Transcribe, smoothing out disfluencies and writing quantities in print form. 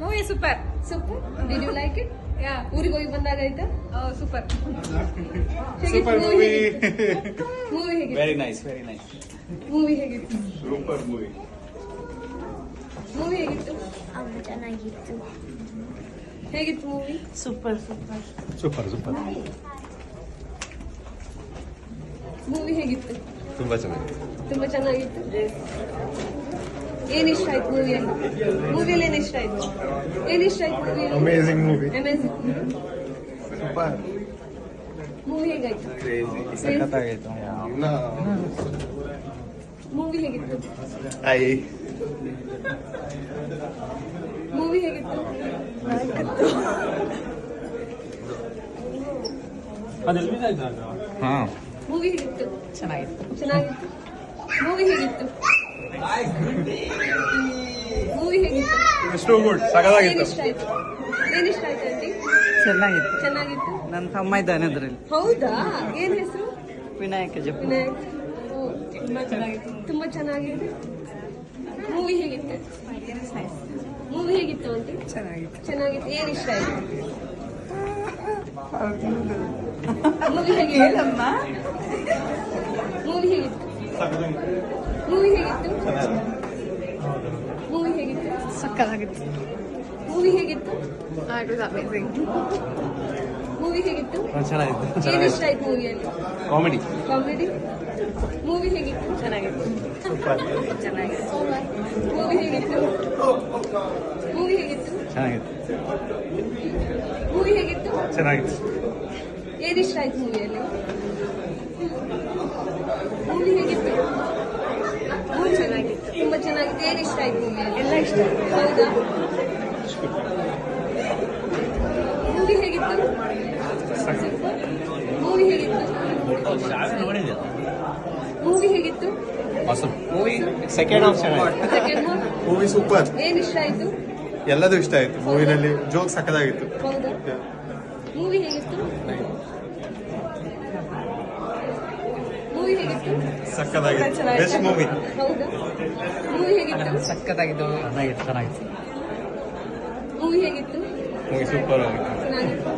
Movie super. Super. Did you like it? Yeah. ಊರಿಗೆ ಹೋಗಿ ಬಂದಾಗ ಆಯ್ತಾ? ಸೂಪರ್. Super movie. ಮೂವಿ ಹೇಗಿತ್ತು? Very nice, very nice. Movie ಹೇಗಿತ್ತು? Super movie. ಮೂವಿ ಹೇಗಿತ್ತು? ಚೆನ್ನಾಗಿತ್ತು. ಹೇಗಿತ್ತು movie? Super super super super. Movie ಹೇಗಿತ್ತು? ತುಂಬಾ ಚೆನ್ನಾಗಿದೆ. ತುಂಬಾ ಚೆನ್ನಾಗಿತ್ತು. ಏನ್ ಇಷ್ಟ ಆಯ್ತು ಮೂವಿಯಲ್ಲಿ? ಮೂವಿಯಲ್ಲಿ ಏನ್ ಇಷ್ಟ ಆಯ್ತು? ಏನ್ ಇಷ್ಟ ಆಯ್ತು ಮೂವಿಯಲ್ಲಿ? Amazing movie. Amazing. Super. Movie ಹೇಗಾಯ್ತು? ಕ್ರೇಜಿ. ಸಖತ್ತಾಗಿತ್ತು. ಮೂವಿ ಹೇಗಿತ್ತು? ಐ. ಮೂವಿ ಹೇಗಿತ್ತು? ಹಾ, ಮೂವಿ ಹೇಗಿತ್ತು? ಚೆನ್ನಾಗಿತ್ತು. ಚೆನ್ನಾಗಿತ್ತು. ಮೂವಿ ಹೇಗಿತ್ತು? ಮೂವಿ ಹೇಗಿತ್ತು? ಎಷ್ಟು ಗುಡ್. ಏನ್ ಸಖತ್ತಾಗಿತ್ತು. ಇಷ್ಟ ಆಯ್ತು? ಏನ್ ಇಷ್ಟ ಆಯ್ತು ಆಂಟಿ? ಚೆನ್ನಾಗಿತ್ತು. ಚೆನ್ನಾಗಿತ್ತು. ನನ್ನ ತಮ್ಮ ಇದ್ದಾನೆ ಅದ್ರಲ್ಲಿ, ಹೌದಾ? ಏನ್ ಹೆಸರು? ವಿನಾಯಕ ಜಪ್ಪ. ವಿನಾಯಕ್. ಓ, ತುಂಬಾ ಚೆನ್ನಾಗಿತ್ತು. ತುಂಬಾ ಚೆನ್ನಾಗಿದೆ. ಮೂವಿ ಹೇಗಿತ್ತು? ಮೂವಿ ಹೇಗಿತ್ತು ಆಂಟಿ? ಚೆನ್ನಾಗಿತ್ತು. ಚೆನ್ನಾಗಿತ್ತು. ಏನ್ ಇಷ್ಟ ಆಯ್ತು? ಮೂವಿ ಹೇಗಿತ್ತು? ಮೂವಿ ಹೇಗಿತ್ತು? ಮೂವಿ ಹೇಗಿತ್ತು? ಮೂವಿ ಹೇಗಿತ್ತು? ಸಕ್ಕತ್ತಾಗಿತ್ತು. ಮೂವಿ ಹೇಗಿತ್ತು? It was amazing. ಮೂವಿ ಹೇಗಿತ್ತು? ಚೆನ್ನಾಗಿತ್ತು. ಏನ್ ಇಷ್ಟ ಆಯ್ತು ಮೂವಿಯಲ್ಲಿ? ಕಾಮಿಡಿ. ಕಾಮಿಡಿ. ಮೂವಿ ಹೇಗಿತ್ತು? ಚೆನ್ನಾಗಿತ್ತು. ಸೂಪರ್. ಚೆನ್ನಾಗಿತ್ತು. ಮೂವಿ ಹೇಗಿತ್ತು? ಮೂವಿ ಹೇಗಿತ್ತು? ಚೆನ್ನಾಗಿತ್ತು. ಮೂವಿ ಹೇಗಿತ್ತು? ಚೆನ್ನಾಗಿತ್ತು. ಏನ್ ಇಷ್ಟ ಆಯ್ತು ಮೂವಿಯಲ್ಲಿ? ಮೂವಿ ಹೇಗಿತ್ತು? ಮೂವಿ ಚೆನ್ನಾಗಿತ್ತು. ತುಂಬಾ ಚೆನ್ನಾಗಿತ್ತು. ಏನ್ ಇಷ್ಟ ಆಯ್ತು ಮೂವಿಯಲ್ಲಿ? ಎಲ್ಲ ಇಷ್ಟ ಆಯ್ತು. ಹೌದಾ? ಮೂವಿ ಹೇಗಿತ್ತು? ಮೂವಿ ಹೇಗಿತ್ತು? ಮೂವಿ ಹೇಗಿತ್ತು? ಮೂವಿ ಸೆಕೆಂಡ್ ಹಾಫ್ ಚೆನ್ನಾಗಿತ್ತು. Second half. Movie super. ಏನ್ ಇಷ್ಟ ಆಯ್ತು? ಎಲ್ಲದೂ ಇಷ್ಟ ಆಯ್ತು. ಮೂವಿನಲ್ಲಿ ಜೋಕ್ ಸಖತ್ತಾಗಿತ್ತು. ಹೌದಾ? ಮೂವಿ ಹೇಗಿತ್ತು? ಮೂವಿ ಹೇಗಿತ್ತು? ಸಖತ್ತಾಗಿತ್ತು. Best movie. ಹೌದಾ? ಮೂವಿ ಹೇಗಿತ್ತು? ಸಖತ್ತಾಗಿತ್ತು. ಮೂವಿ ಹೇಗಿತ್ತು? Movie super. ಚೆನ್ನಾಗಿತ್ತು.